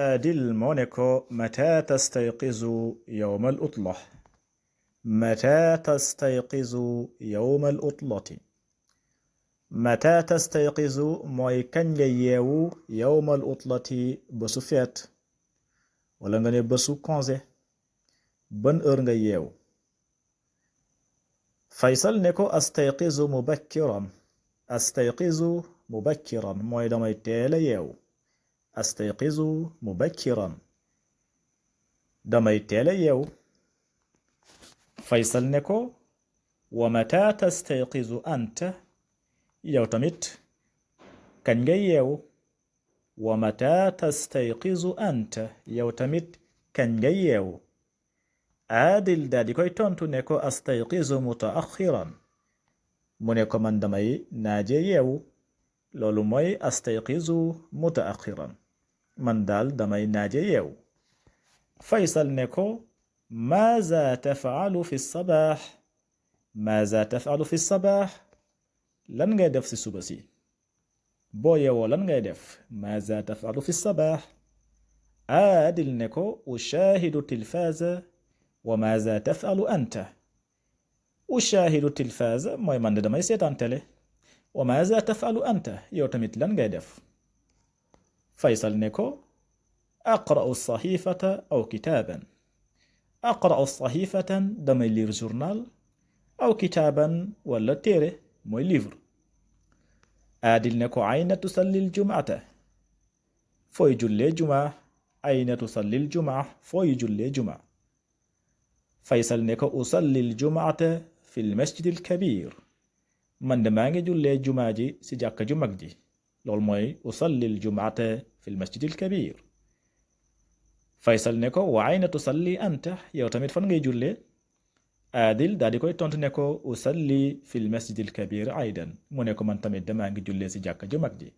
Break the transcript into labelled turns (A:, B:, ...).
A: Adil moo ne ko mata tastayqizu yawma al utla mata tastayqizu yawma al utlati mata tastayqizu mooy kañ nga yeewu yawma al utlati bésu feet wala nga ne bésu congé ban heure nga yeewu Faysal ne ko astayqizu mubakkiran mooy damay teela yeewu astayqizu mubakkiran damay teela yeewu Faysal ne ko wa mata tastayqizu anta yow tamit kañ nga yeewu wa mata tastayqizu anta yow tamit kañ nga yeewu Adil daal di koy tontu ne ko astayqizu mutaaxiran mu ne ko man damay naaje yeewu loolu mooy astayqizu mutaaxiran man daal damay naaje yeewu Faysal ne ko maaza tafaalu fi sabaax maaza tafaalu fi sabaax lan ngay def si suba si boo yeewoo lan ngay def maaza tafaalu fi sabaax Adil ne ko ushaahidu tilfaaza wa maaza tafaalu anta ushaahidu tilfaaza mooy man de damay seetaan télé wa maaza tafaalu anta yow tamit lan ngay def Faysal ne ko aqra'u saxiifata aw kitaaban aqra'u saxiifatan damay lire journal aw kitaaban wala téere mooy livre Adil ne ko ayna tusallil jumaata fooy jullee jumaa ayna tusallil jumaa fooy jullee jumaa Faysal ne ko usallil jumaata fil masjidil kabir man de maa ngi jullee jumaa ji si jàkka ju mag ji loolu mooy usallil jumaata fil masjidil kabir Faysal ne ko wa ayna tusalli anta yow tamit fan ngay jullee Adil daal di koy tontu ne ko usalli fil masjidil kabir aydan mu ne ko man tamit de maa ngi jullee si jàkka ju mag ji